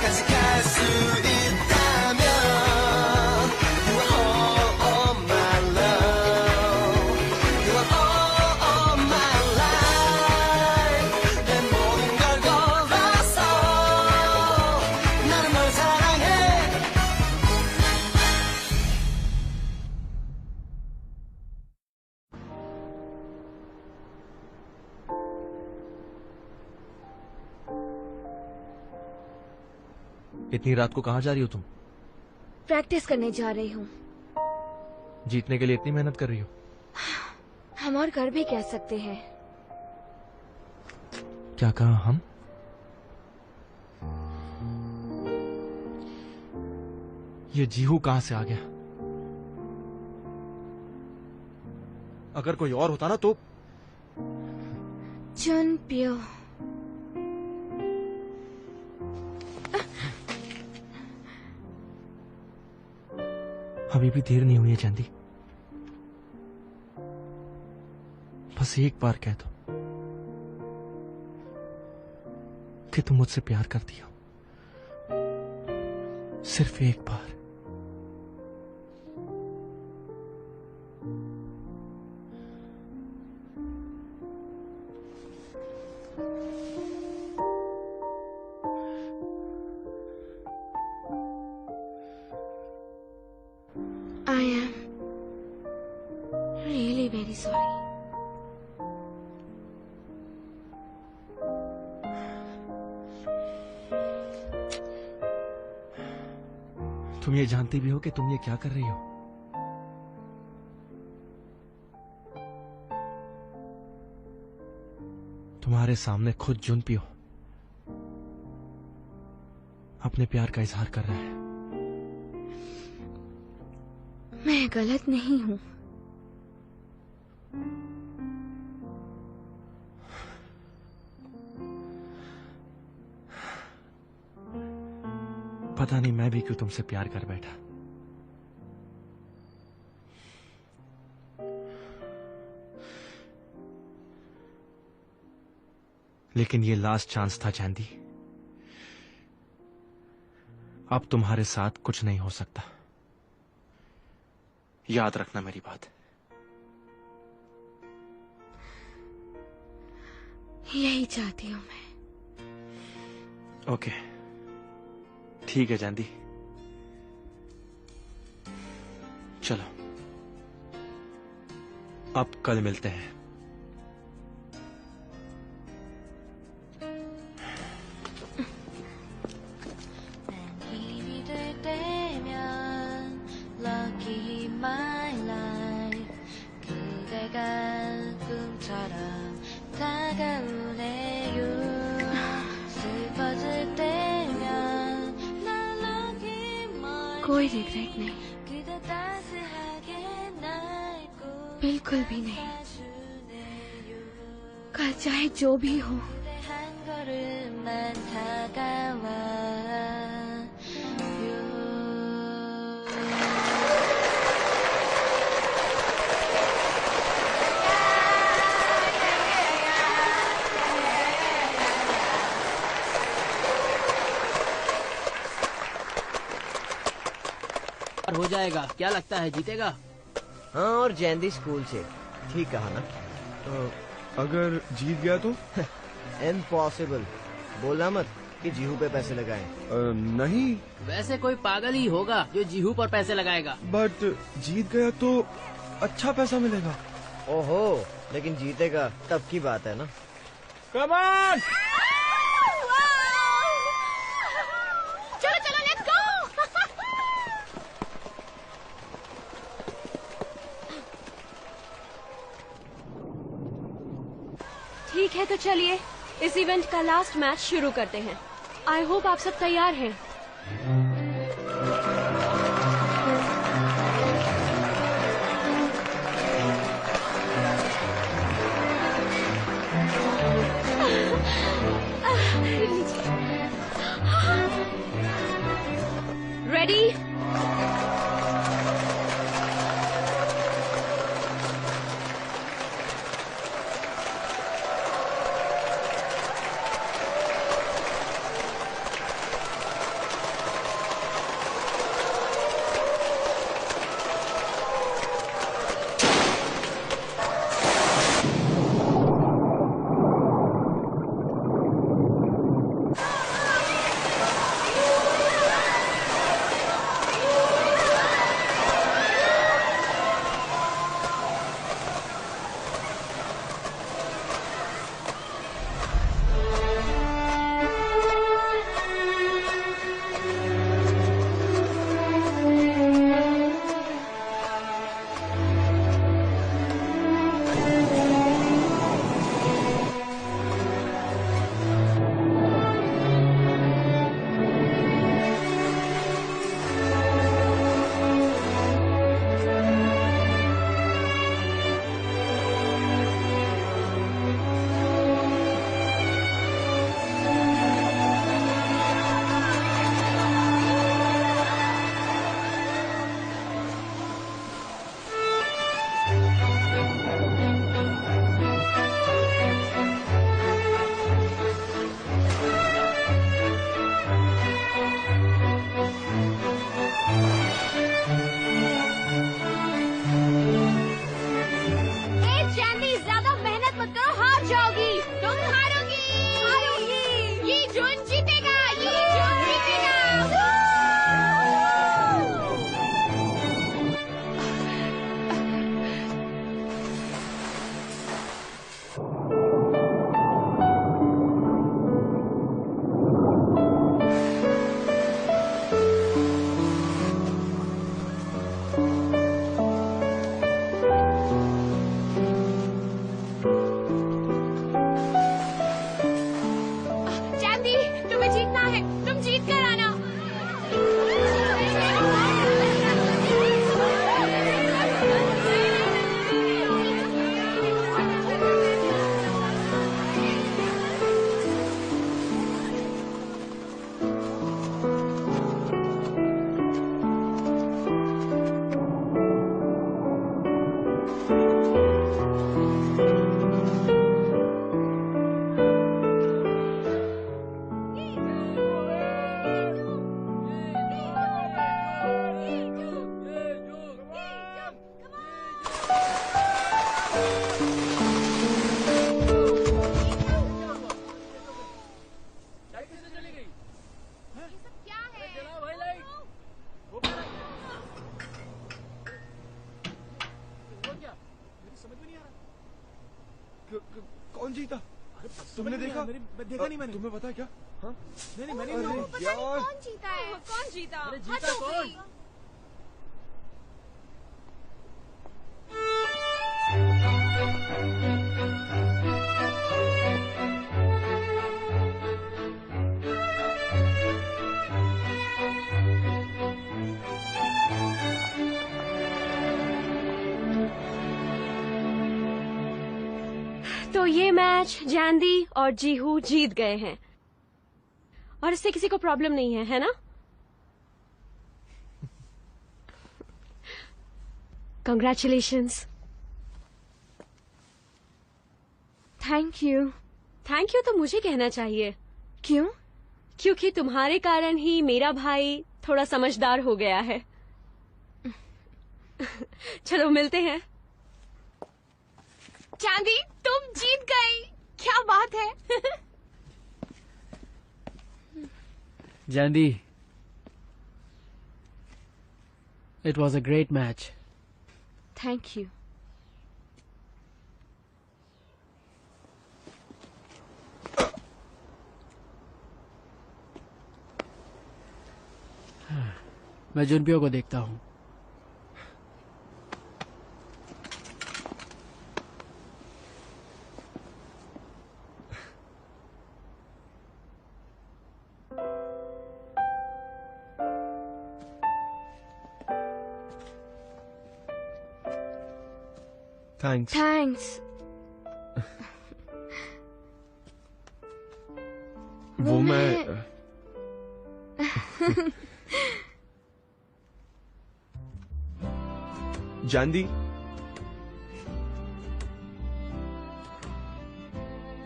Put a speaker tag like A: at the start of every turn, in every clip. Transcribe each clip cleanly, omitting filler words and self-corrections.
A: 끝까지 갈 수 있다면 You are all my love You are all my life 내 모든 걸 걸었어 나는 널 사랑해
B: इतनी रात को कहाँ जा रही हो तुम?
C: प्रैक्टिस करने जा रही हूँ।
B: जीतने के लिए इतनी मेहनत कर रही हो?
C: हम और कर भी कह सकते हैं।
B: क्या कहा हम? ये जीहू कहाँ से आ गया? अगर कोई और होता ना तो
C: चुन पियो।
B: अभी भी देर नहीं हुई है चांदी। बस एक बार कह दो कि तुम मुझसे प्यार करती हो। सिर्फ एक बार।
C: I am really very sorry.
B: तुम ये जानती भी हो कि तुम ये क्या कर रही हो? तुम्हारे सामने खुद जुन पियो अपने प्यार का इजहार कर रहा है।
C: मैं गलत नहीं हूँ।
B: पता नहीं मैं भी क्यों तुमसे प्यार कर बैठा। लेकिन ये लास्ट चांस था चांदी। अब तुम्हारे साथ कुछ नहीं हो सकता। याद रखना मेरी बात।
C: यही चाहती हूँ मैं।
B: ओके, ठीक है चांदी। चलो अब कल मिलते हैं।
C: कोई रिग्रेट नहीं, बिल्कुल भी नहीं। कल चाहे जो भी हो,
D: हो जाएगा। क्या लगता है जीतेगा?
E: हाँ, और जैंदी स्कूल से। ठीक कहा ना?
F: अगर जीत गया तो?
E: इम्पॉसिबल। बोलना मत कि जीहू पे पैसे लगाएं।
F: नहीं।
D: वैसे कोई पागल ही होगा जो जीहू पर पैसे लगाएगा।
F: बट जीत गया तो अच्छा पैसा मिलेगा।
E: ओहो, लेकिन जीतेगा तब की बात है ना।
F: Come on!
C: चलो चलो लेट्स गो। ठीक है तो चलिए इस इवेंट का लास्ट मैच शुरू करते हैं। आई होप आप सब तैयार हैं। रेडी? जीत कर आना।
F: कौन जीता? तुमने देखा?
B: देखा नहीं मैंने।
F: तुम्हें पता है क्या? हाँ?
B: नहीं मैंने
F: अरे यार,
C: कौन जीता है? कौन जीता?
D: अरे जीता कौन?
C: तो ये मैच जैंदी और जीहू जीत गए हैं और इससे किसी को प्रॉब्लम नहीं है, है ना? Congratulations.
G: Thank you.
C: Thank you तो मुझे कहना चाहिए।
G: क्यों?
C: क्योंकि तुम्हारे कारण ही मेरा भाई थोड़ा समझदार हो गया है। चलो मिलते हैं।
G: चांदी, तुम जीत गई। क्या बात है।
D: Jandy, it was a great match.
G: Thank you.
D: मैं जुनपियो को देखता हूँ।
F: थैंक्स।
G: थैंक्स।
F: वो मैं जानदी,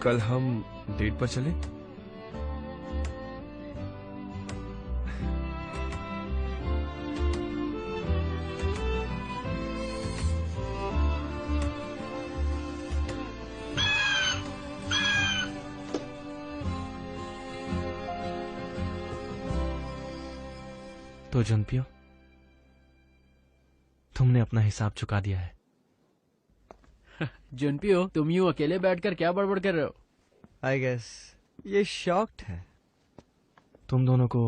F: कल हम डेट पर चले?
B: तो जुनपियो, तुमने अपना हिसाब चुका दिया है।
D: जुनपियो, तुम यूं अकेले बैठकर क्या बड़बड़ कर रहे हो?
E: आई गेस ये शॉक्ड है।
B: तुम दोनों को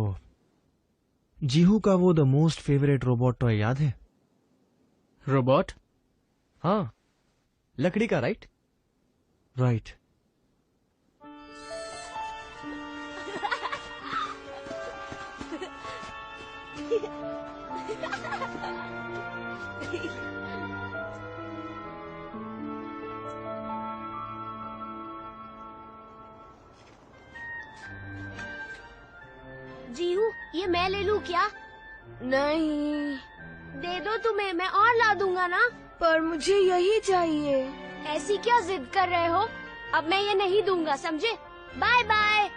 B: जीहू का वो the most favourite robot toy याद है?
D: रोबोट?
E: हाँ, लकड़ी का, राइट?
B: राइट।
C: जीहू, ये मैं ले लूं क्या?
G: नहीं,
C: दे दो तुम्हें, मैं और ला दूंगा ना।
G: पर मुझे यही चाहिए।
C: ऐसी क्या जिद कर रहे हो? अब मैं ये नहीं दूंगा, समझे? Bye bye.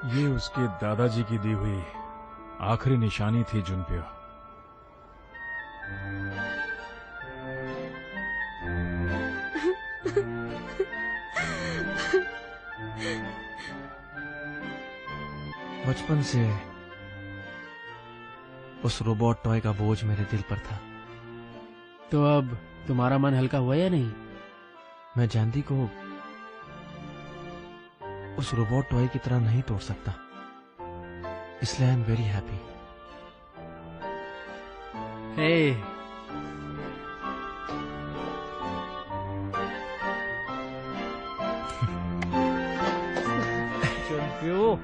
H: ये उसके दादाजी की दी हुई आखिरी निशानी थी जुनपियो।
B: बचपन से उस रोबोट टॉय का बोझ मेरे दिल पर था।
D: तो अब तुम्हारा मन हल्का हुआ या नहीं?
B: मैं जानती को उस रोबोट टॉय की तरह नहीं तोड़ सकता, इसलिए आई एम वेरी हैप्पी।
D: हे,
E: चंपियो।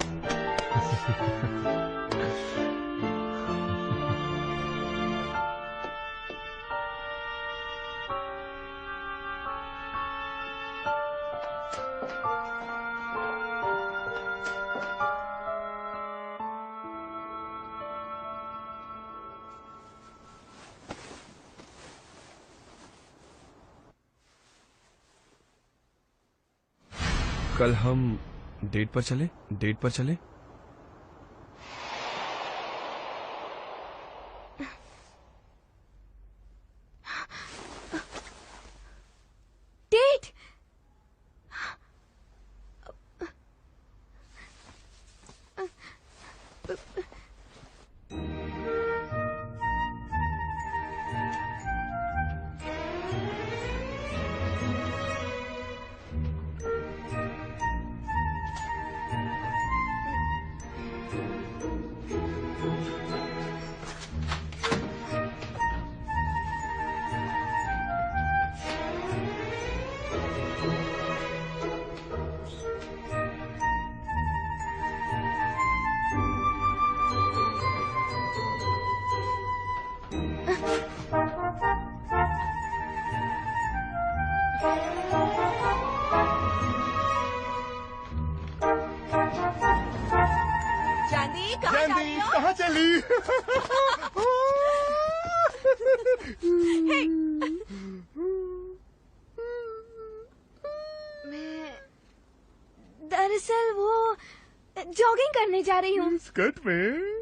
F: कल हम डेट पर चले? डेट पर चले?
G: डेट? चांदी कहाँ जा रही हो?
F: कहाँ चली?
G: मैं दरअसल वो जॉगिंग करने जा रही हूँ।
F: स्कर्ट में?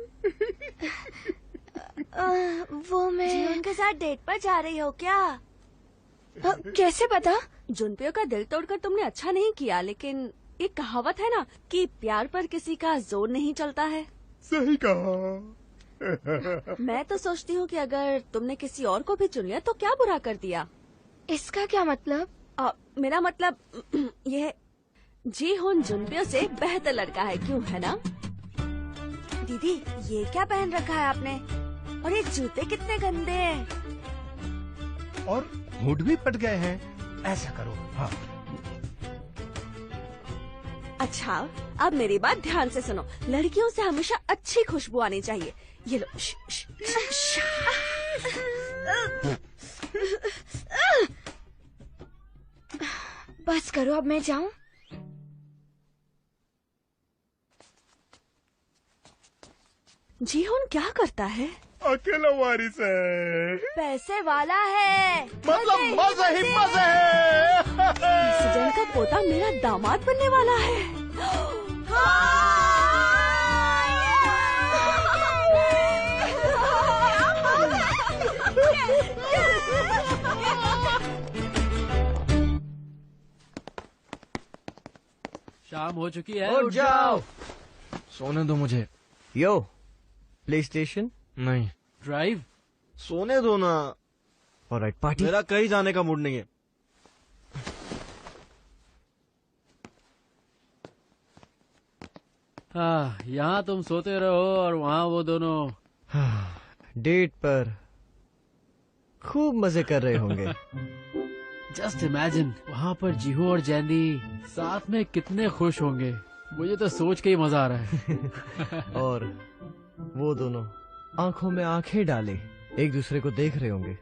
G: वो मैं उनके साथ डेट पर जा रही हो क्या? कैसे पता?
C: जुनपियो का दिल तोड़कर तुमने अच्छा नहीं किया, लेकिन एक कहावत है ना कि प्यार पर किसी का जोर नहीं चलता है।
F: सही कहा।
C: मैं तो सोचती हूँ कि अगर तुमने किसी और को भी चुन लिया तो क्या बुरा कर दिया।
G: इसका क्या मतलब?
C: मेरा मतलब यह जी हुन जुनपियो से बेहतर लड़का है, क्यों है ना?
G: दीदी ये क्या पहन रखा है आपने? और ये जूते कितने गंदे हैं।
I: और हुड भी फट गए हैं। ऐसा करो, हाँ।
C: अच्छा, अब मेरी बात ध्यान से सुनो। लड़कियों से हमेशा अच्छी खुशबू आनी चाहिए। ये लो।
G: बस करो, अब मैं जाऊं?
C: जीहोन क्या करता है?
F: अकेला वारिस है।
G: पैसे वाला है।
I: मतलब मजे ही मजे है।
C: प्रेसिडेंट का पोता मेरा दामाद बनने वाला है।
D: शाम हो चुकी है,
E: उठ जाओ।
B: सोने दो मुझे।
E: यो, प्ले स्टेशन?
B: नहीं,
D: ड्राइव।
E: सोने दो ना। Alright, party.
B: मेरा कहीं जाने का मूड नहीं है।
D: हाँ, यहाँ तुम सोते रहो और वहाँ वो दोनों।
E: डेट पर खूब मजे कर रहे होंगे।
D: जस्ट इमेजिन, वहाँ पर जीहू और जैंदी साथ में कितने खुश होंगे। मुझे तो सोच के ही मजा आ रहा है।
E: और वो दोनों आंखों में आंखें डाले एक दूसरे को देख रहे होंगे।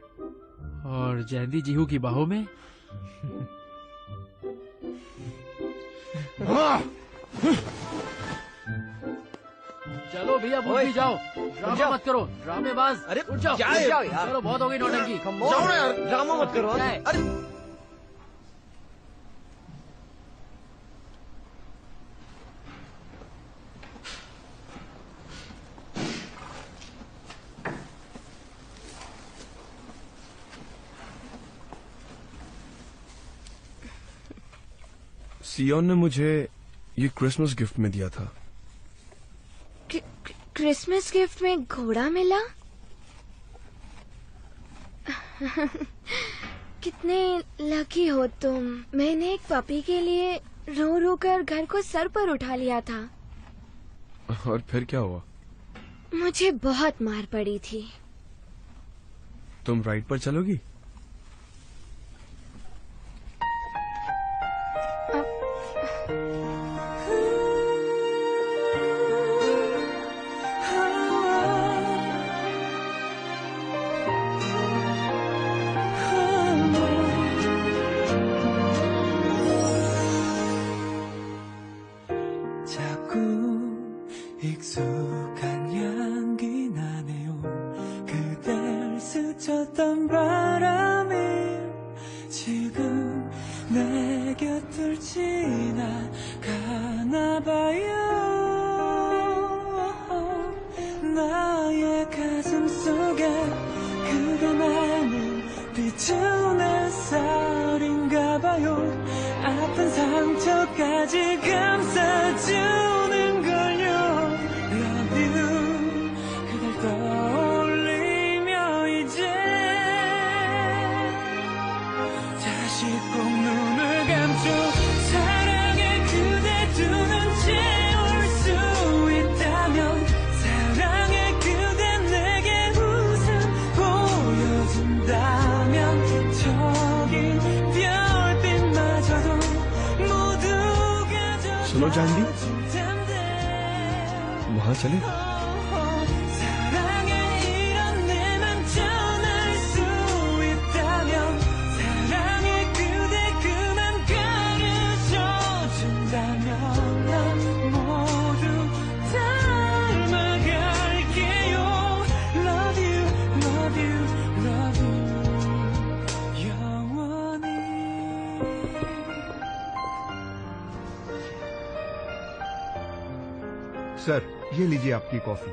D: और जैंदी जीहू की बाहों में। चलो भैया, उठ भी जाओ। ड्रामा मत करो, ड्रामेबाज।
E: अरे
D: उठ जाओ,
E: क्या है यार?
D: चलो, बहुत हो गई नौटंकी।
E: जाओ ना यार, ड्रामा मत करो।
D: क्या है?
E: अरे
F: सियोन ने मुझे ये क्रिसमस गिफ्ट में दिया था।
J: क्रिसमस गिफ्ट में घोड़ा मिला? कितने लकी हो तुम। मैंने एक पपी के लिए रो रो कर घर को सर पर उठा लिया था।
F: और फिर क्या हुआ?
J: मुझे बहुत मार पड़ी थी।
F: तुम राइड पर चलोगी?
A: 자꾸 익숙한 향기 나네요. 그댈 스쳤던 바람이 지금 내 곁을 지나가나 봐요. 나의 가슴 속에 그대만은 비추는 햇살인가 봐요. 아픈 상처까지 감싸주는 걸요. Love you. 그댈 떠올리며 이제 다시 꼭 눈을 감죠. 사랑에 그대 두 눈 채울 수 있다면, 사랑에 그대 내게 웃음 보여준다면, 저기 별빛마저도 모두가
F: सुनो जानवी, वहाँ चले?
A: 사랑에 이런 내만 전할 수 있다면, 사랑에 그대 그만 가르쳐 준다면, 난 모두 닮아갈게요. Love you, love you, love you. 영원히.
I: Sir, ये लीजिए आपकी कॉफी।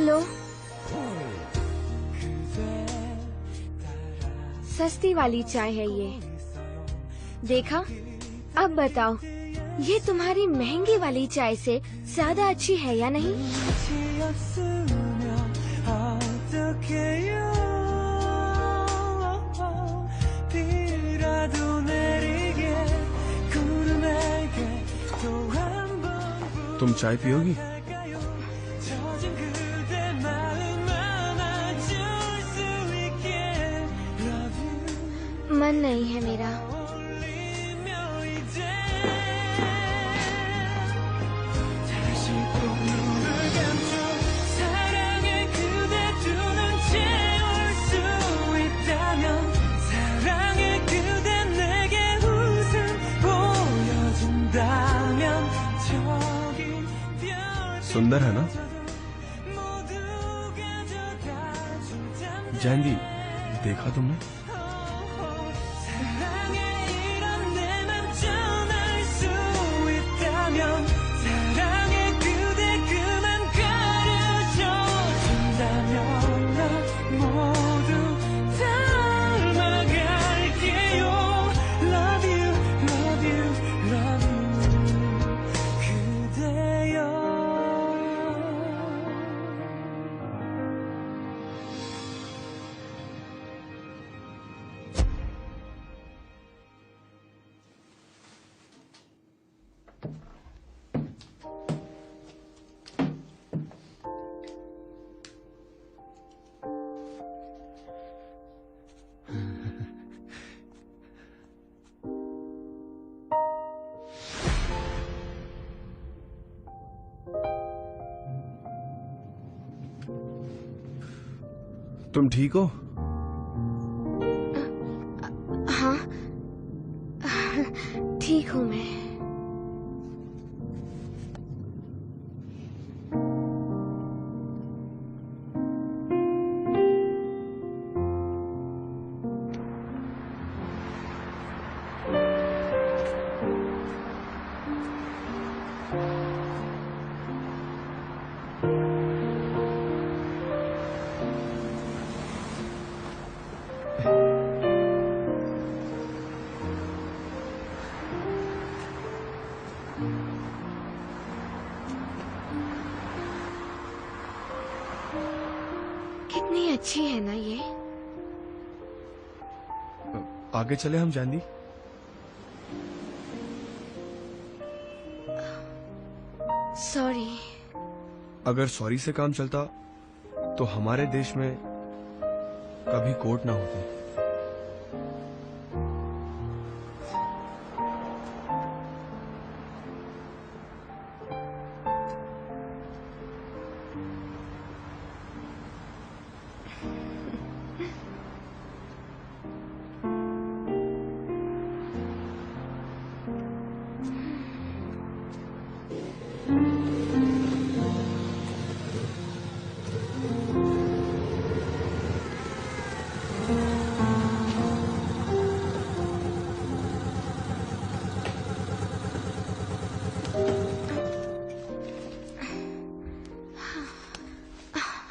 J: लो, सस्ती वाली चाय है ये। देखा? अब बताओ, ये तुम्हारी महंगी वाली चाय से ज्यादा अच्छी है या नहीं?
A: 없으면 어떡해요. 비라도 내리게 구름에게 또 한 번
F: तुम चाय पियोगी?
A: 부탁할까요. 젖은 그대 마음 안아줄 수 있게. Love you.
J: मन नहीं है मेरा।
A: 올리며 이제 다시 꼭 눈을 감죠. 사랑에 그대 두 눈 채울 수 있다면, 사랑에 그대 내게 웃음 보여준다면, 저기
F: सुंदर है ना?
A: 모두가 다 준다면,
F: जानवी, देखा तुमने?
A: 사랑에 이런 내만 전할 수 있다면, 사랑에 그대 그만 가르쳐 준다면, 난 모두 닮아갈게요. Love you, love you, love you. 그대여.
F: तुम ठीक हो?
J: हाँ, ठीक हूँ मैं। कितनी अच्छी है ना ये।
F: आगे चले हम जानवी।
J: सॉरी।
F: अगर सॉरी से काम चलता तो हमारे देश में कभी कोर्ट ना होते।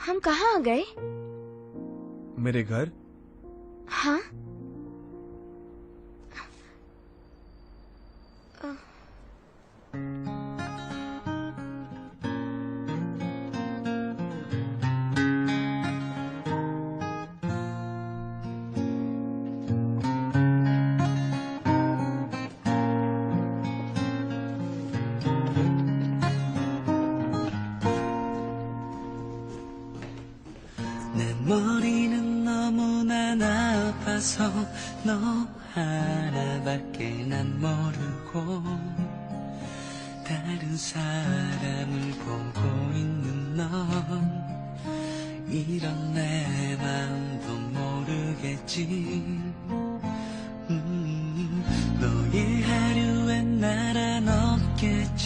J: हम कहाँ आ गए?
F: मेरे घर।
J: हाँ?
A: 내 머리는 너무나 나빠서 너 하나밖에 난 모르고 다른 사람을 보고 있는 넌 이런 내 마음도 모르겠지. 너의 하루엔 나란 없겠지.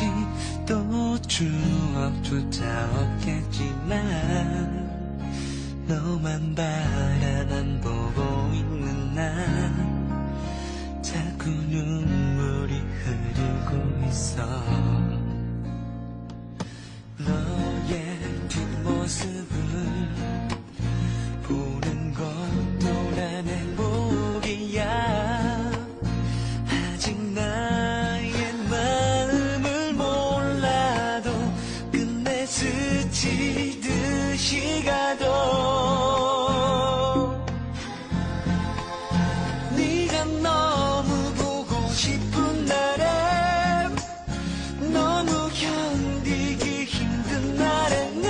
A: 또 추억조차 없겠지만 너만 바라만 보고 있는 난 자꾸 눈물이 흐르고 있어. 너의 뒷모습을 보는 것도 난 행복이야. 아직 나의 마음을 몰라도 끝내 스치듯이 가도 네가 너무 보고 싶은 날에 너무 견디기 힘든 날에는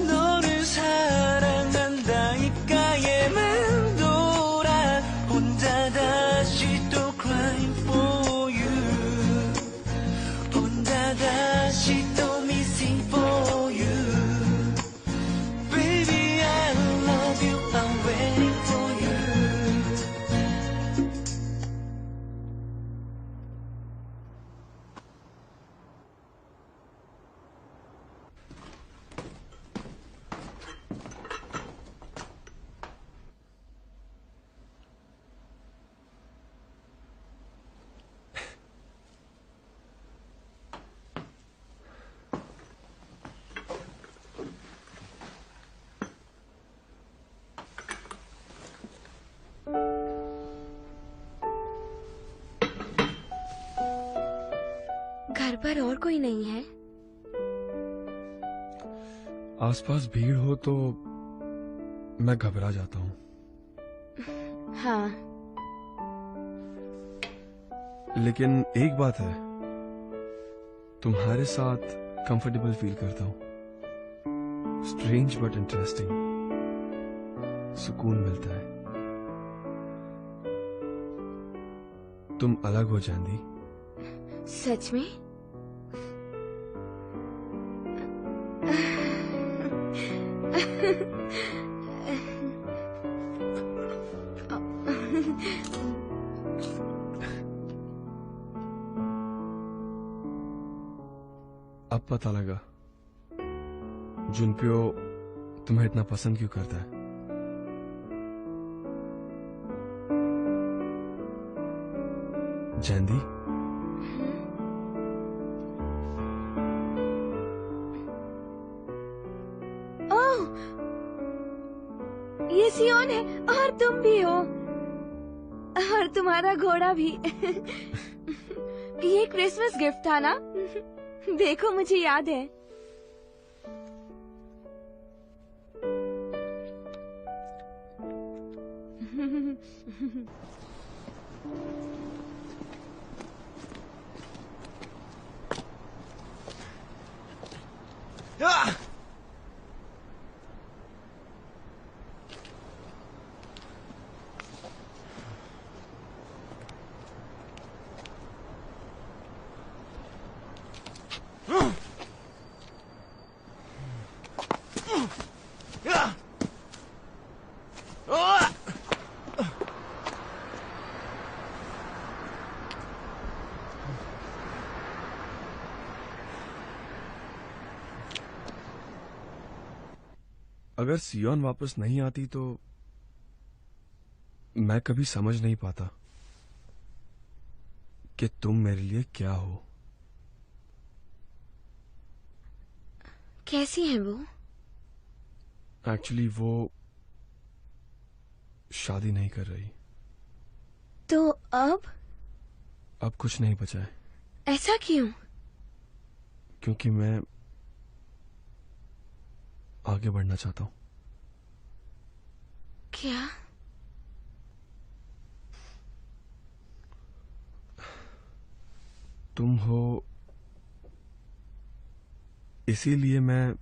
A: 너를 사랑한다 입가에만 돌아 혼자 다시 또 crying for you. 혼자 다시 또 missing for you. Baby I love you, I'm waiting for you.
J: घर पर और कोई नहीं है?
F: आसपास भीड़ हो तो मैं घबरा जाता हूँ।
J: हाँ।
F: लेकिन एक बात है, तुम्हारे साथ कंफर्टेबल फील करता हूँ। स्ट्रेंज बट इंटरेस्टिंग, सुकून मिलता है। तुम अलग हो जानवी।
J: सच में?
F: अब पता लगा जुनप्यो तुम्हें इतना पसंद क्यों करता है। जैंदी,
J: ओह, ये सियोन है और तुम भी हो और तुम्हारा घोड़ा भी। ये क्रिसमस गिफ्ट था ना? देखो मुझे याद है।
F: अगर सियोन वापस नहीं आती तो मैं कभी समझ नहीं पाता कि तुम मेरे लिए क्या हो।
J: कैसी है वो?
F: एक्चुअली वो शादी नहीं कर रही।
J: तो अब
F: कुछ नहीं बचा है।
J: ऐसा क्यों?
F: क्योंकि मैं आगे बढ़ना चाहता हूं।
J: क्या?
F: तुम हो इसीलिए मैं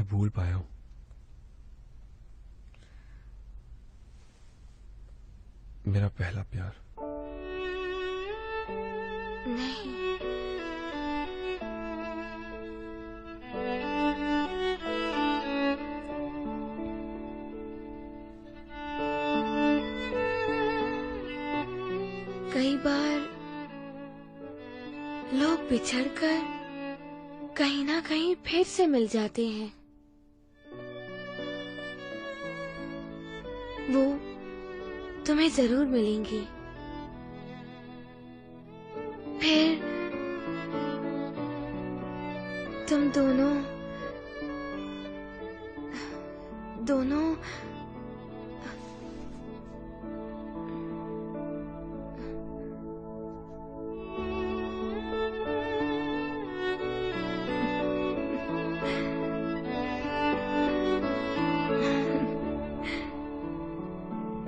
F: भूल पाया हूं। मेरा पहला प्यार।
J: नहीं, कई बार लोग बिछड़कर कहीं ना कहीं फिर से मिल जाते हैं। वो तुम्हें जरूर मिलेंगी। फिर तुम दोनों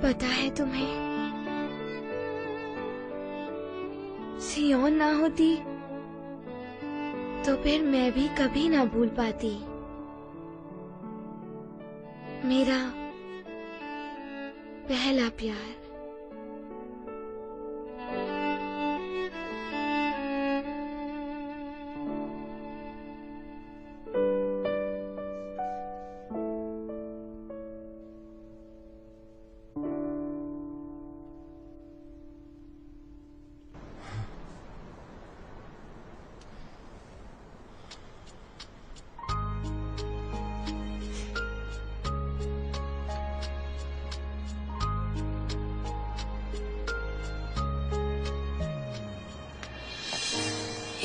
J: पता है तुम्हें, सियोन ना होती तो फिर मैं भी कभी ना भूल पाती मेरा पहला प्यार।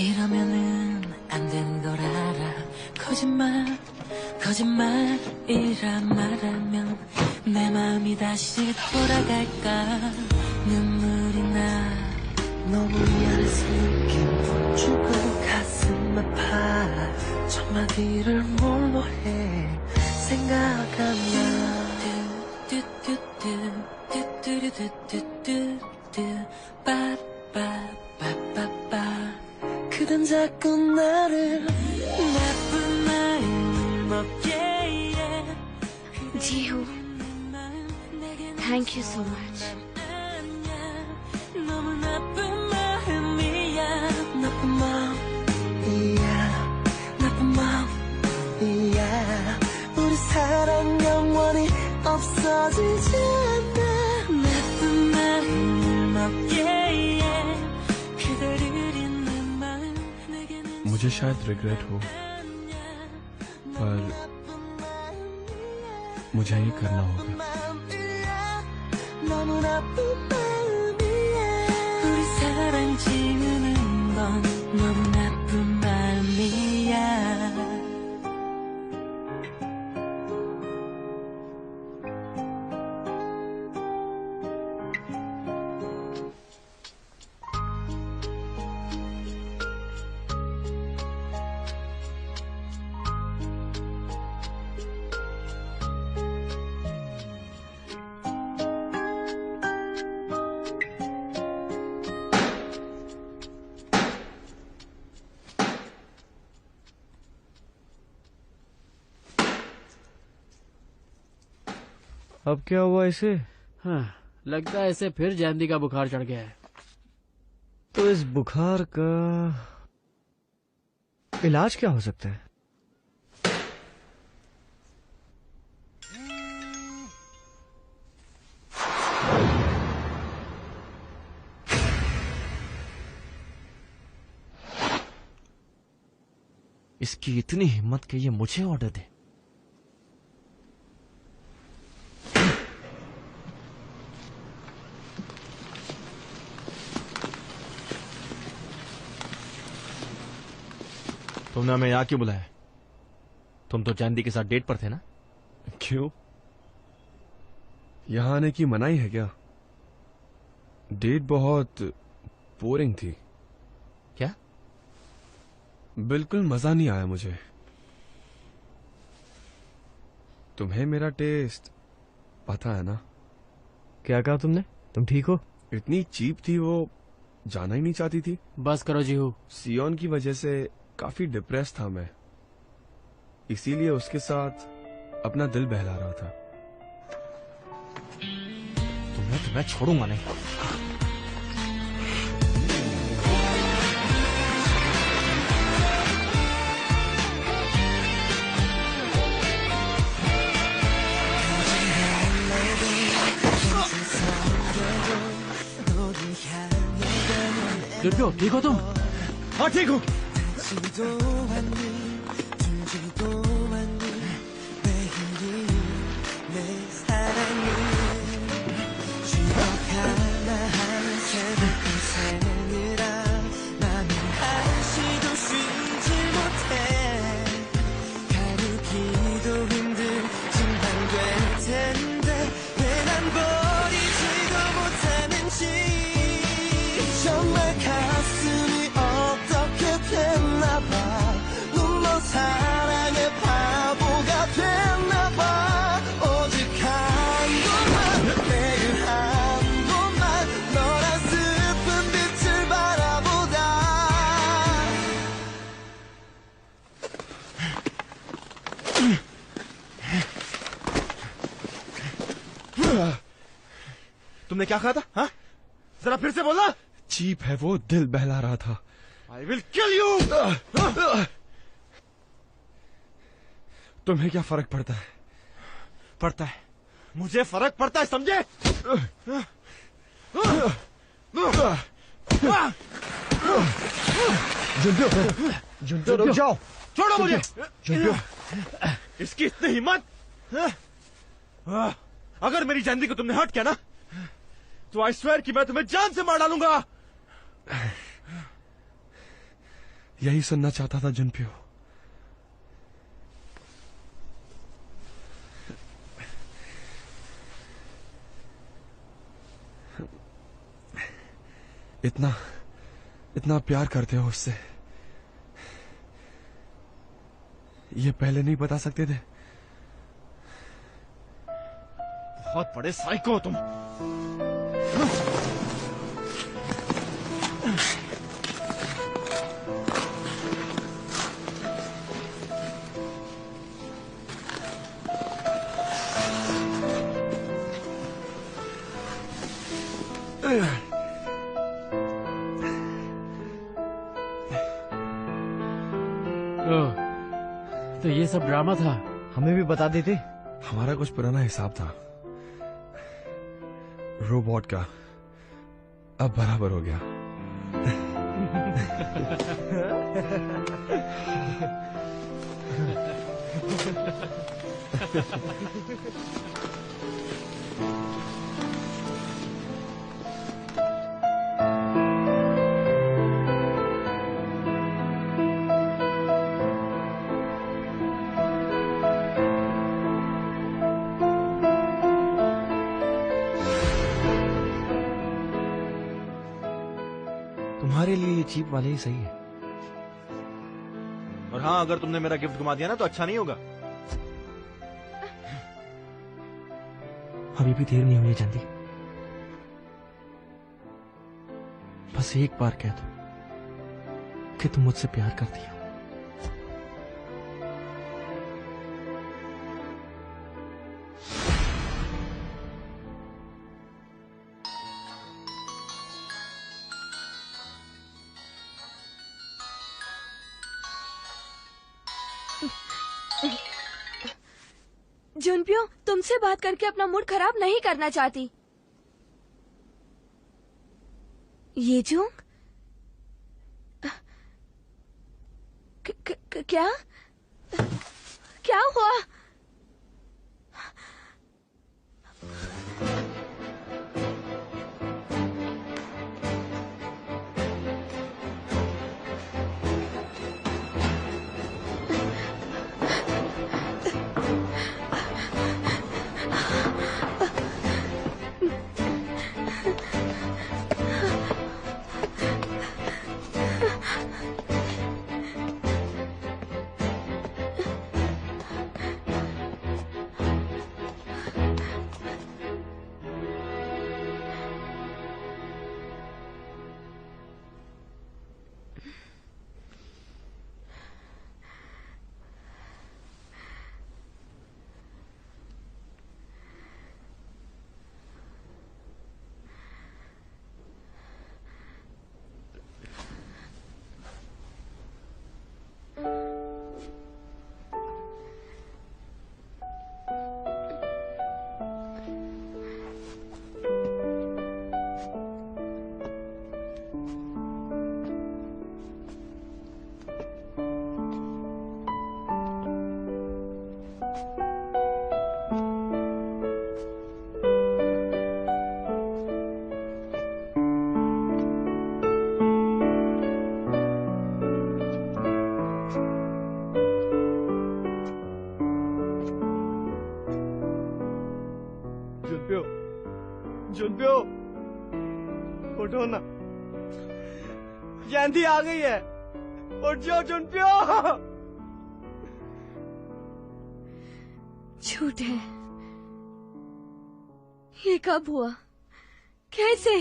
A: 이러면은 안 되는 걸 알아. 거짓말이란 말하면 내 마음이 다시 돌아갈까. 눈물이 나 너무 미안해서 느낌 주고 가슴 아파. 첫마디를 뭘로 해 생각하면 빠빠빠빠빠. 그댄 자꾸 나를 나쁜 마음 먹게 해.
J: Jihu, thank you so much.
A: 너무 나쁜 마음이야. 나쁜 마음이야. 우리 사랑 영원히 없어지지 않아. 나쁜 마음을 먹게 해. 그대를 잊는 마음 내게는
F: मुझे शायद रिग्रेट हो, पर मुझे ये करना होगा।
A: 너무 나쁜 마음이야. 우리 사랑 지우는 건 너무 나쁜 마음이야.
B: अब क्या हुआ इसे?
D: हाँ, लगता है इसे फिर जैंदी का बुखार चढ़ गया है।
B: तो इस बुखार का इलाज क्या हो सकता है? इसकी इतनी हिम्मत कि ये मुझे ऑर्डर दे। तुमने हमें यहाँ क्यों बुलाया? तुम तो चांदी के साथ डेट पर थे ना?
F: क्यों? यहाँ आने की मनाही है क्या? डेट बहुत बोरिंग थी।
B: क्या?
F: बिल्कुल मजा नहीं आया मुझे। तुम्हें मेरा टेस्ट पता है ना?
E: क्या कहा तुमने? तुम ठीक हो?
F: इतनी चीप थी वो, जाना ही नहीं चाहती थी।
D: बस करो जीहू।
F: सियोन की वजह से काफी डिप्रेस था मैं, इसीलिए उसके साथ अपना दिल बहला रहा था।
B: तुम्हें छोड़ूंगा नहीं।
D: जुनप्यो, ठीक हो तुम?
B: हाँ ठीक हूँ। तुमने क्या कहा था? हाँ? जरा फिर से बोलना।
F: चीप है वो, दिल बहला रहा था।
B: I will kill you.
F: तुम्हें क्या फर्क पड़ता है?
B: पड़ता है, मुझे फर्क पड़ता है, समझे?
E: जुनप्यो रुक जाओ।
B: छोड़ो मुझे।
E: जुनप्यो,
B: इसकी इतनी हिम्मत? अगर मेरी चांदी को तुमने हर्ट किया ना, तो आई स्वेयर कि मैं तुम्हें जान से मार डालूंगा।
F: यही सुनना चाहता था जुनप्यो। इतना प्यार करते हो उससे, ये पहले नहीं बता सकते थे?
B: बहुत बड़े साइको हो तुम।
D: तो ये सब ड्रामा था?
E: हमें भी बता देते।
F: हमारा कुछ पुराना हिसाब था रोबोट का, अब बराबर हो गया।
B: तुम्हारे लिए ये चीप वाले ही सही है। और हाँ, अगर तुमने मेरा गिफ्ट घुमा दिया ना तो अच्छा नहीं होगा। अभी भी देर नहीं हुई है चांदी। बस एक बार कह दो कि तुम मुझसे प्यार करती हो।
J: जुनप्यो, तुमसे बात करके अपना मूड खराब नहीं करना चाहती। ये जो क्या क्या हुआ?
E: जुनपियो, जुनपियो, उठो ना। जयंती आ गई है, उठ जाओ जुनपियो।
J: झूठ है। ये कब हुआ? कैसे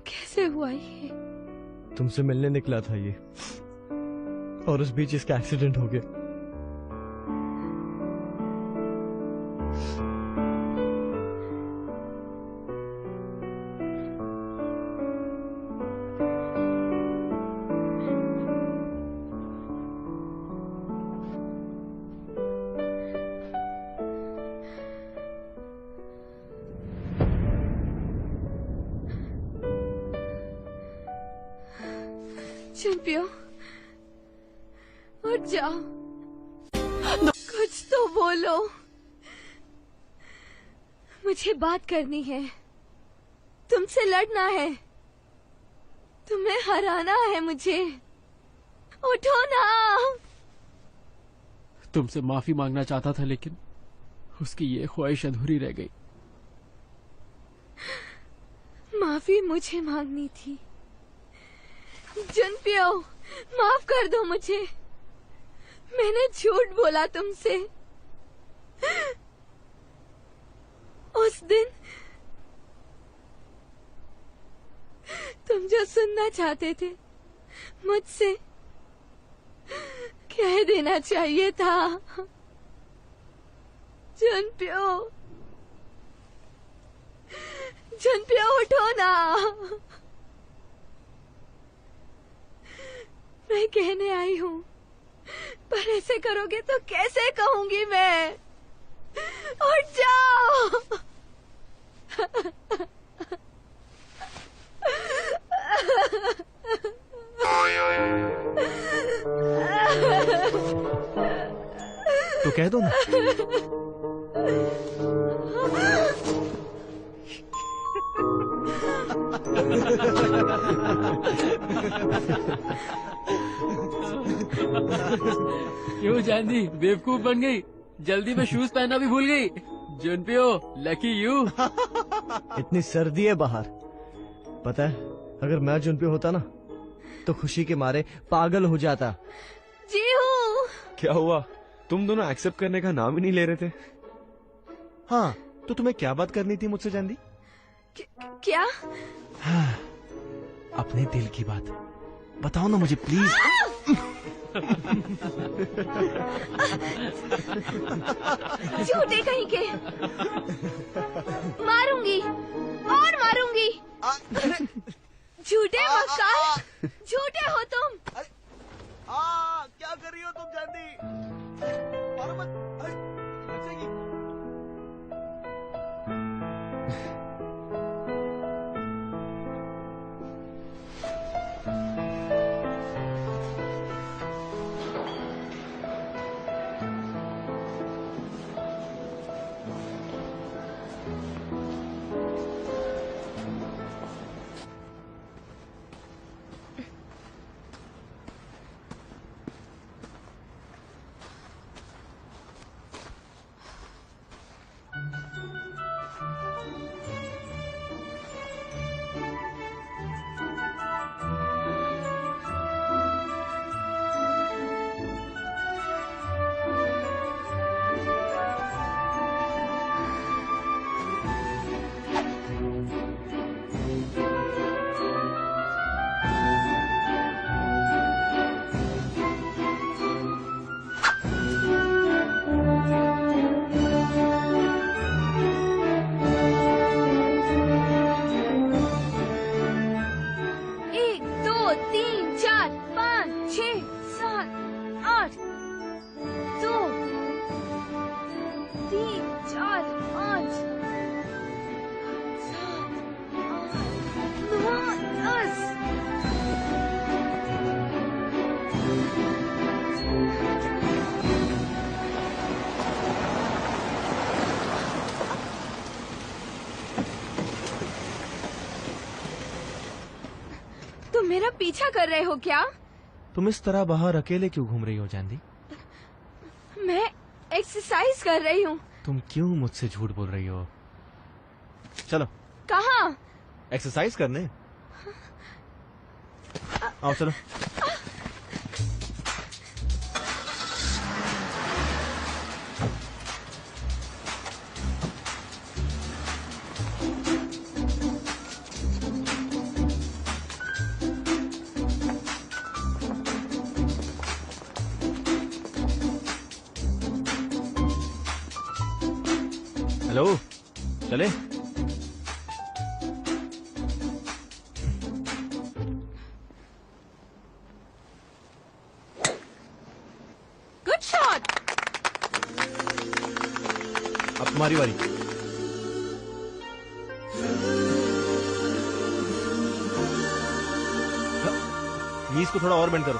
J: कैसे हुआ ये?
E: तुमसे मिलने निकला था ये, और उस बीच इसका एक्सीडेंट हो गया।
J: जुनपियो, उठ जाओ, कुछ तो बोलो। मुझे बात करनी है, तुमसे लड़ना है, तुम्हें हराना है मुझे। उठो ना।
D: तुमसे माफी मांगना चाहता था, लेकिन उसकी ये ख्वाहिश अधूरी रह गई।
J: माफी मुझे मांगनी थी। जुनपियो, माफ कर दो मुझे, मैंने झूठ बोला तुमसे। उस दिन तुम जो सुनना चाहते थे मुझसे कह देना चाहिए था। जुनपियो, जुनपियो, उठो ना। मैं कहने आई हूँ, पर ऐसे करोगे तो कैसे कहूंगी मैं? उठ जाओ।
B: तो कह दो ना।
D: क्यों जयंती बेवकूफ बन गई? जल्दी में शूज पहनना भी भूल गई। जुनपियो, लकी यू।
E: इतनी सर्दी है बाहर, पता है अगर मैं जुनपियो होता ना तो खुशी के मारे पागल हो जाता।
J: जी हूँ।
F: क्या हुआ? तुम दोनों एक्सेप्ट करने का नाम ही नहीं ले रहे थे।
B: हाँ, तो तुम्हें क्या बात करनी थी मुझसे जयंती?
J: क्या?
B: हाँ, अपने दिल की बात बताओ ना मुझे प्लीज।
J: झूठे कहीं के। मारूंगी और मारूंगी। झूठे मक्कार, झूठे हो तुम।
E: क्या कर रही हो तुम जयंती? मारो मत, बचेगी।
J: तुम मेरा पीछा कर रहे हो क्या?
B: तुम इस तरह बाहर अकेले क्यों घूम रही हो जयंती?
J: मैं एक्सरसाइज कर रही हूँ।
B: तुम क्यों मुझसे झूठ बोल रही हो? चलो
J: कहाँ?
E: एक्सरसाइज करने। आओ चलो।
B: हेलो, चले?
C: Good shot.
E: अब तुम्हारी बारी। नीज को थोड़ा और बेंड करो।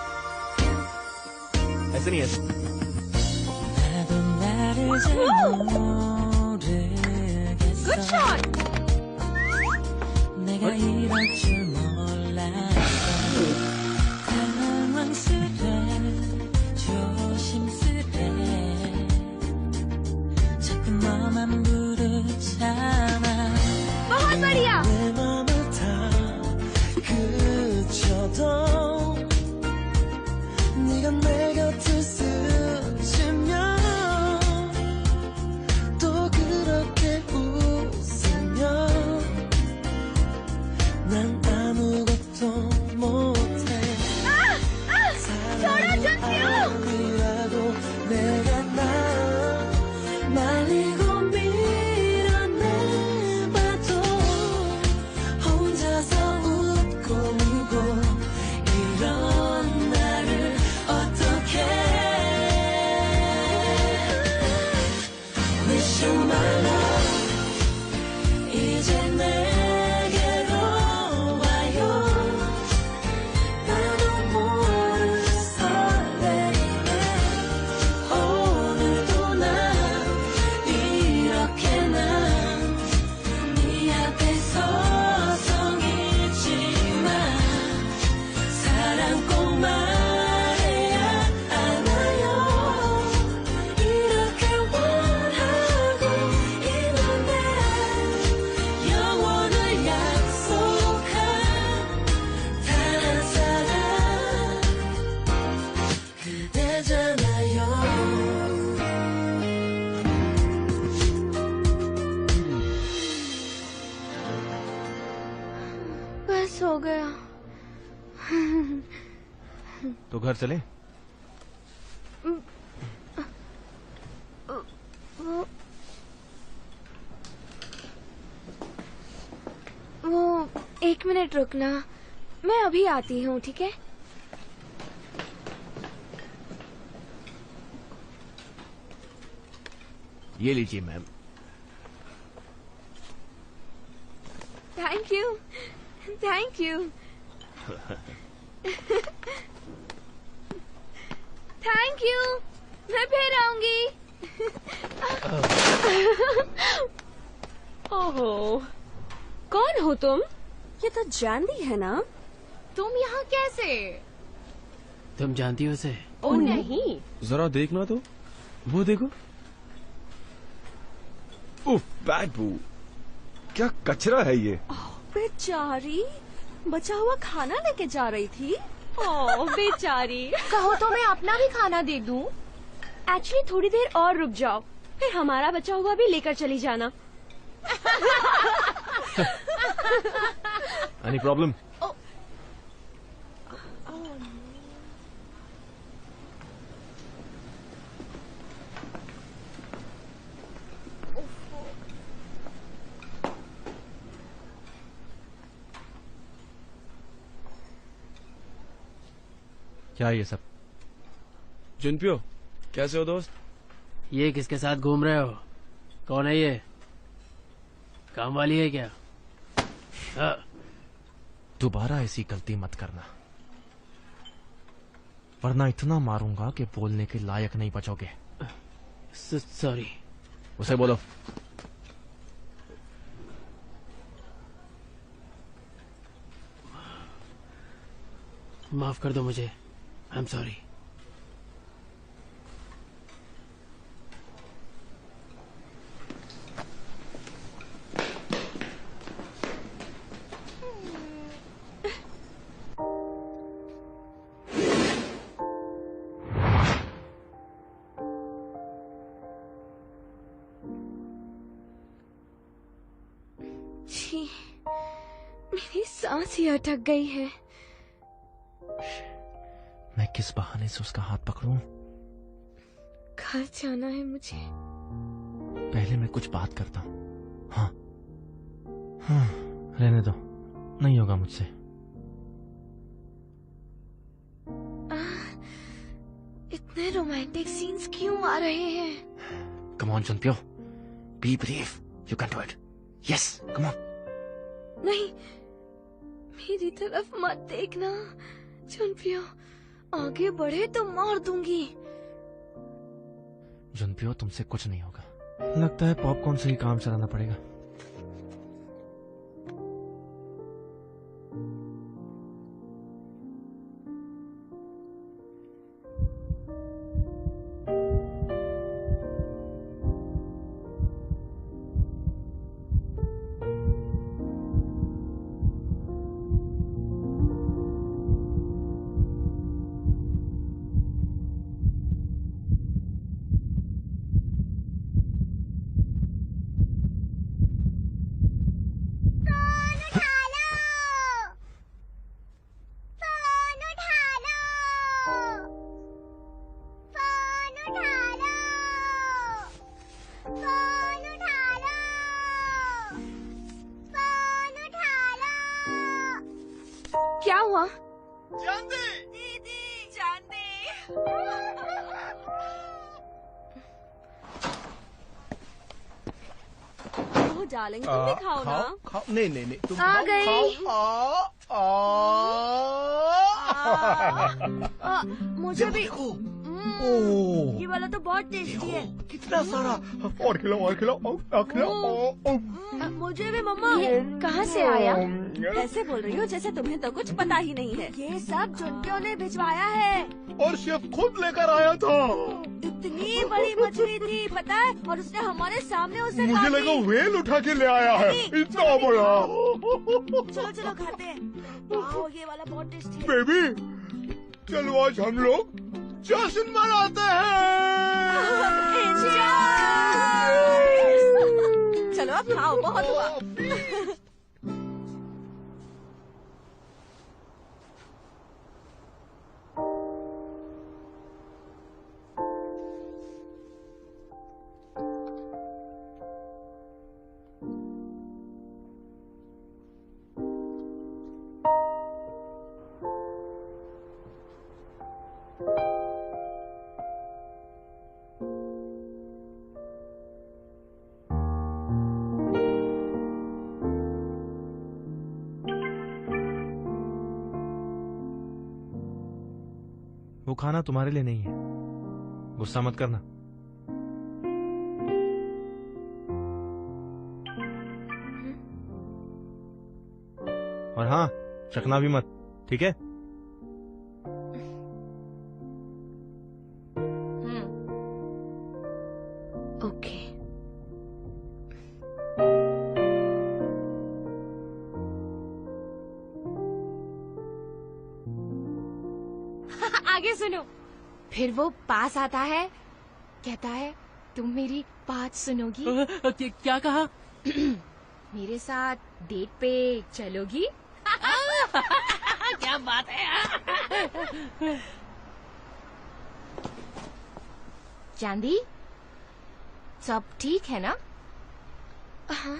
E: ऐसे नहीं, ऐसे।
C: Good shot.
J: बहुत बढ़िया। छोड़ो जंपियो। बस हो गया।
E: तो घर चले?
J: वो 1 मिनट रुकना, मैं अभी आती हूँ, ठीक है?
E: ये लीजिए ma'am.
J: Thank you, thank you, thank you. मैं फिर आऊंगी।
C: ओहो, कौन हो तुम?
G: ये तो जानती है ना।
C: तुम यहाँ कैसे?
D: तुम जानती हो उसे?
C: ओ नहीं।
F: जरा देखना तो, वो देखो। उफ, बैड बू। क्या कचरा है ये।
G: बेचारी, बचा हुआ खाना लेके जा रही थी।
C: ओ बेचारी।
J: कहो तो मैं अपना भी खाना दे दूं।
C: एक्चुअली थोड़ी देर और रुक जाओ, फिर हमारा बचा हुआ भी लेकर चली जाना।
E: Any problem? क्या है ये सब?
F: जुनपियो, कैसे हो दोस्त?
D: ये किसके साथ घूम रहे हो? कौन है ये? काम वाली है क्या?
B: दोबारा ऐसी गलती मत करना, वरना इतना मारूंगा कि बोलने के लायक नहीं बचोगे।
D: सॉरी।
E: उसे बोलो।
D: माफ कर दो मुझे। I am sorry.
J: मेरी सांस ही अटक गई है।
B: मैं किस बहाने से उसका हाथ पकड़ूं?
J: घर जाना है मुझे।
B: पहले मैं कुछ बात करता हूँ। हाँ हाँ, रहने दो, नहीं होगा मुझसे।
J: इतने रोमांटिक सीन्स क्यों आ रहे हैं?
B: Come on Junpyo, be brave, you can do it. Yes, come on.
J: नहीं, मेरी तरफ मत देखना जुनप्यो, आगे बढ़े तो मार दूंगी।
B: जुनप्यो, तुमसे कुछ नहीं होगा। लगता है पॉपकॉर्न से ही काम चलाना पड़ेगा।
J: क्या हुआ?
G: दीदी चांदी।
C: ओह डार्लिंग, तुम भी खाओ ना।
I: खाओ, नहीं नहीं नहीं, तुम
J: आ
I: खाओ,
J: गई।
I: खाओ,
G: मुझे भी।
I: ओह,
G: ये वाला तो बहुत टेस्टी है।
I: कितना सारा। और खिलाओ, और खिलाओ, और खिलाओ।
G: मुझे भी मम्मा।
J: ये कहाँ से आया?
G: ऐसे बोल रही हो जैसे तुम्हें तो कुछ पता ही नहीं है। ये सब जुनपियों ने भिजवाया है।
I: और शेफ खुद लेकर आया था।
G: इतनी बड़ी मछली थी पता है, और उसने हमारे सामने उसे
I: मुझे
G: काट
I: लगा
G: दी।
I: व्हेल उठा के ले आया है,
G: नहीं,
I: इतना बड़ा।
G: चलो चलो खाते हैं। वाओ, ये वाला बहुत टेस्टी है।
I: बेबी, चलो आज हम लोग जश्न मनाते हैं।
G: चलो अब खाओ, बहुत हुआ।
B: वो खाना तुम्हारे लिए नहीं है, गुस्सा मत करना। और हाँ, चखना भी मत, ठीक है?
J: ओके।
C: आगे सुनो।
J: फिर वो पास आता है, कहता है तुम मेरी बात सुनोगी?
D: क्या कहा?
J: मेरे साथ डेट पे चलोगी?
D: क्या बात है।
J: चांदी, सब ठीक है ना? हाँ।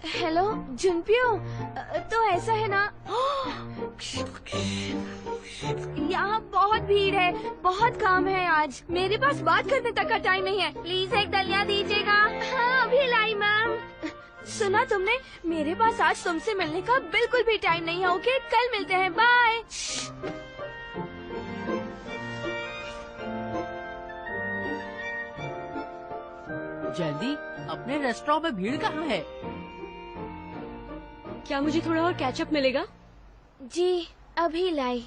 J: हेलो जुनपियो, तो ऐसा है ना, यहाँ बहुत भीड़ है, बहुत काम है आज, मेरे पास बात करने तक का टाइम नहीं है, प्लीज एक दलिया दीजिएगा। हाँ अभी लाई मैम। सुना तुमने, मेरे पास आज तुमसे मिलने का बिल्कुल भी टाइम नहीं है। ओके, कल मिलते हैं, बाय।
D: जल्दी, अपने रेस्टोरेंट में भीड़ कहाँ है?
C: क्या मुझे थोड़ा और कैचअप मिलेगा?
J: जी अभी लाई।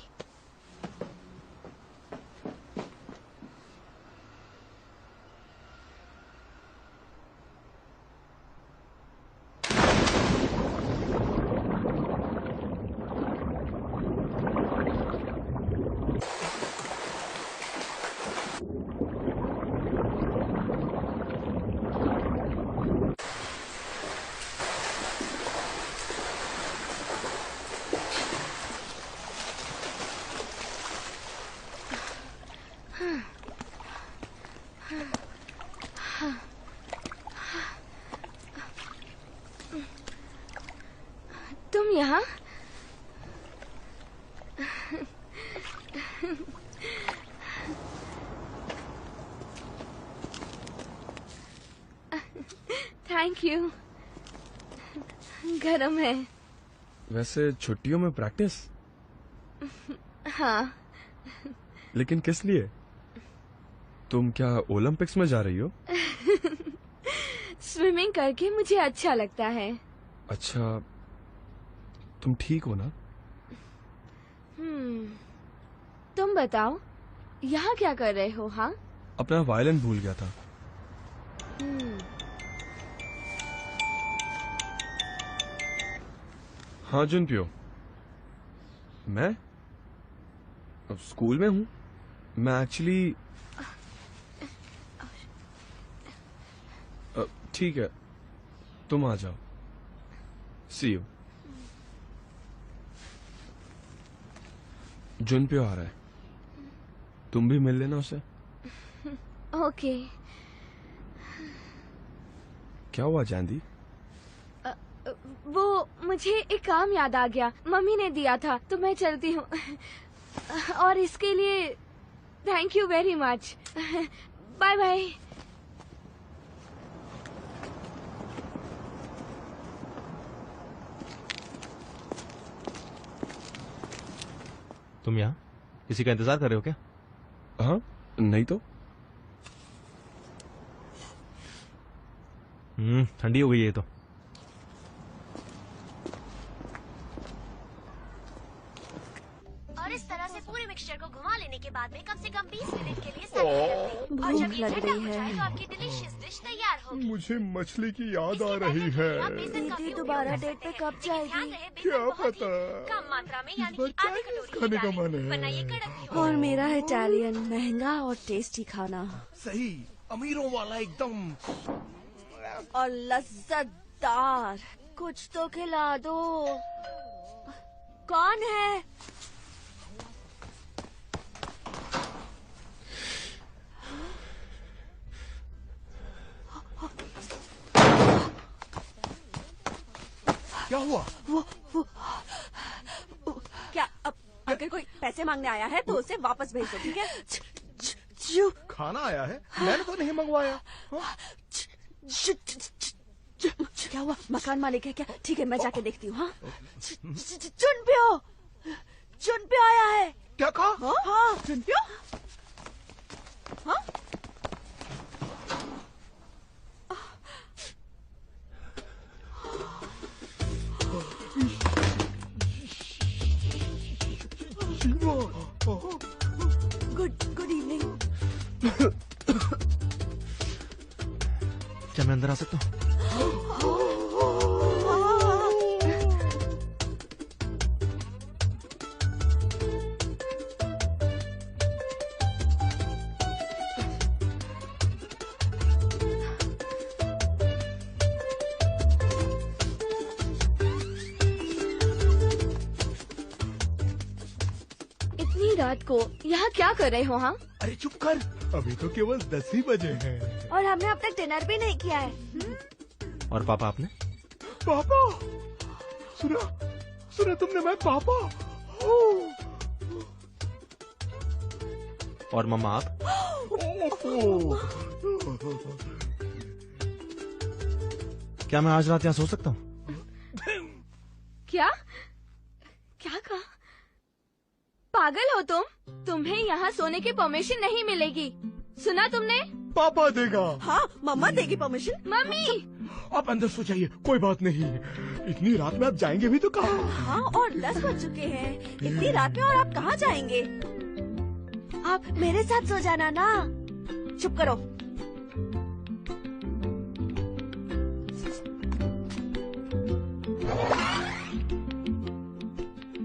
J: Thank you. गरम है।
F: वैसे छुट्टियों में प्रैक्टिस?
J: हाँ।
F: लेकिन किस लिए? तुम क्या ओलंपिक्स में जा रही हो?
J: स्विमिंग करके मुझे अच्छा लगता है।
F: अच्छा, तुम ठीक हो ना?
J: तुम बताओ, यहाँ क्या कर रहे हो? हाँ,
F: अपना वायलिन भूल गया था। हाँ जुनप्यो, मैं अब स्कूल में हूँ। मैं एक्चुअली ठीक है, तुम आ जाओ। सी यू। जुनप्यो आ रहा है, तुम भी मिल लेना उसे।
J: ओके।
F: क्या हुआ जैंदी?
J: वो मुझे एक काम याद आ गया, मम्मी ने दिया था, तो मैं चलती हूँ। और इसके लिए thank you very much. Bye bye.
B: तुम यहाँ किसी का इंतजार कर रहे हो क्या?
F: हाँ, नहीं तो।
B: ठंडी हो गई है तो।
K: और इस तरह से पूरे मिक्सचर को घुमा लेने के बाद में कम से कम 20 मिनट के लिए सेट कर दें। और जब ये ठंडा हो जाए तो आपकी डिलीशियस डिश तैयार होगी।
I: मुझे मछली की याद आ रही है।
G: दीदी दोबारा डेट पे कब जाएगी?
I: क्या पता।
K: कम मात्रा में यानी कि आधी कटोरी
I: खाने का मन है।
K: वरना ये कड़क भी
G: और मेरा है इटालियन महंगा और टेस्टी खाना,
I: सही, अमीरों वाला एकदम।
G: और लज्जतदार। कुछ तो खिला दो। कौन है?
I: क्या हुआ?
G: वो क्या? अगर कोई पैसे मांगने आया है तो उसे वापस भेज दो, ठीक है?
I: खाना आया है, मैंने तो नहीं मंगवाया।
G: क्या हुआ? मकान मालिक है क्या? ठीक है, मैं जाके देखती हूँ। हाँ, चुनप्यो आया है।
I: क्या कहा?
G: हाँ, चुनप्यो। हाँ, गुड इवनिंग।
B: क्या मैं अंदर आ सकता हूँ?
J: इतनी रात को यहाँ क्या कर रहे हो? हाँ,
I: अरे चुप कर, अभी तो केवल 10 ही बजे हैं।
G: और हमने अब तक डिनर भी नहीं किया है।
B: और पापा आपने?
I: पापा, सुना तुमने? मैं पापा।
B: और मम्मा आप? क्या मैं आज रात यहाँ सो सकता हूँ?
J: क्या क्या कहा? पागल हो तुम? तुम्हें यहाँ सोने की परमिशन नहीं मिलेगी, सुना तुमने?
I: पापा देगा।
G: हाँ, मम्मा देगी परमिशन।
J: मम्मी,
I: आप अंदर सो जाइए, कोई बात नहीं। इतनी रात में आप जाएंगे भी तो कहाँ?
G: हाँ, और 10 बज चुके हैं। इतनी रात में और आप कहाँ जाएंगे? आप मेरे साथ सो जाना ना। चुप करो।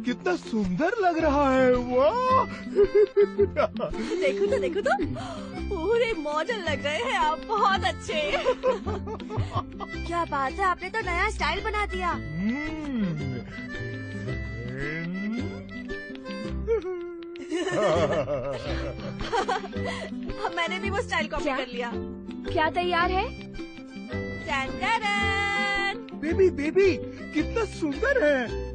I: कितना सुंदर लग रहा है। वाह!
G: देखो तो पूरे मॉडल लग रहे हैं आप, बहुत अच्छे। क्या बात है, आपने तो नया स्टाइल बना दिया। मैंने भी वो स्टाइल कॉपी कर लिया।
J: क्या तैयार है?
I: बेबी, कितना सुंदर है।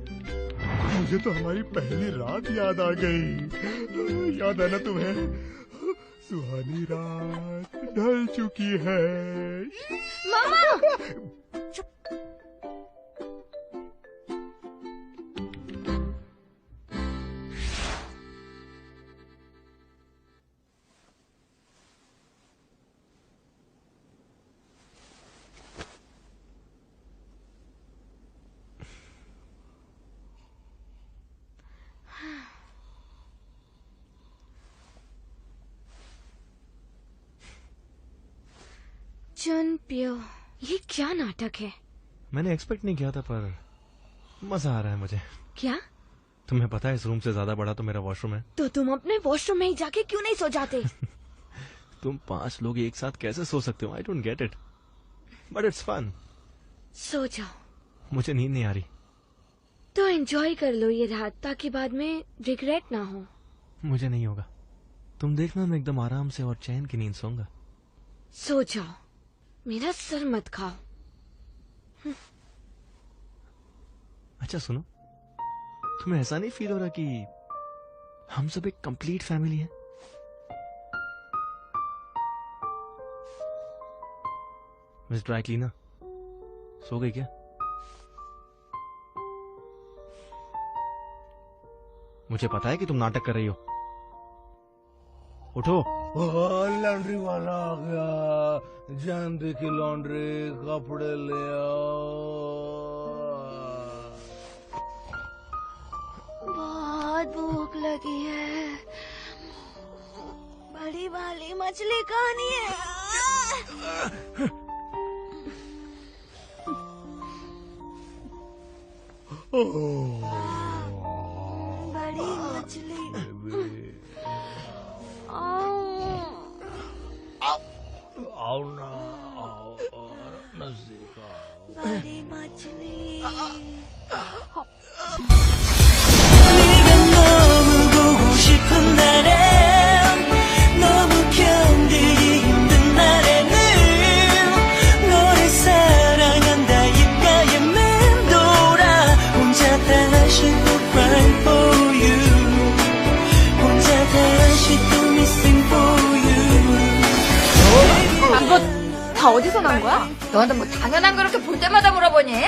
I: मुझे तो हमारी पहली रात याद आ गई। याद है ना तुम्हें? सुहानी रात ढल चुकी है।
J: मामा चुनप्यो, ये क्या नाटक है?
B: मैंने एक्सपेक्ट नहीं किया था, पर मजा आ रहा है मुझे।
J: क्या?
B: तुम्हें पता है इस रूम से ज्यादा बड़ा तो मेरा वॉशरूम है।
J: तो तुम अपने वॉशरूम में ही जाके क्यों नहीं सो जाते?
B: तुम 5 लोग एक साथ कैसे सो सकते हो? I don't get it, but it's fun.
J: सो जाओ।
B: मुझे नींद नहीं आ रही।
J: तो एंजॉय कर लो ये रात, ताकि बाद में रिग्रेट ना हो।
B: मुझे नहीं होगा। तुम देखना, मैं एकदम आराम से और चैन की नींद सोऊंगा।
J: सो जाओ, मेरा सर मत खाओ।
B: अच्छा सुनो, तुम्हें ऐसा नहीं फील हो रहा कि हम सब एक कंप्लीट फैमिली है? मिस ड्राई क्लीनर, सो गई क्या? मुझे पता है कि तुम नाटक कर रही हो। उठो।
L: लॉन्ड्री वाला आ गया। जानवी की लॉन्ड्री, कपड़े ले आओ।
G: बहुत भूख लगी है। बड़ी वाली मछली कहानी है। बड़ी मछली।
L: आओ ना, आओ नजदीक आओ।
G: बड़ी मछली।
A: 네가 너무 보고 싶은 날에 너무 견디기 힘든 날에는 너를 사랑한다 입가에 맴돌아 혼자 다시 또 crying for you 혼자 다시 또 missing for you
J: 이거 다 어디서 난 거야? 너한테 뭐 당연한 거 이렇게 볼 때마다 물어보니?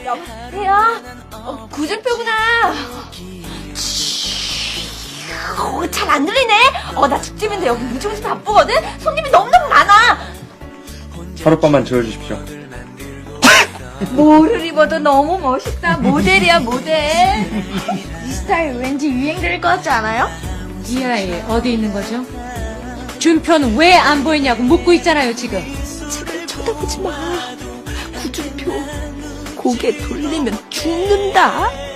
J: 여보세요? 구준표구나. 잘 안 들리네. 나 죽집인데 여기 무지무지 바쁘거든. 손님이 너무너무 많아.
M: 하룻밤만 재워주십시오.
J: 뭐를 입어도 너무 멋있다. 모델이야 모델. 이 스타일 왠지 유행될 것 같지 않아요?
N: 이 아이 어디 있는 거죠? 준표는 왜 안 보이냐고 묻고 있잖아요 지금.
G: 제발 쳐다보지 마. 구준표 고개 돌리면 죽는다.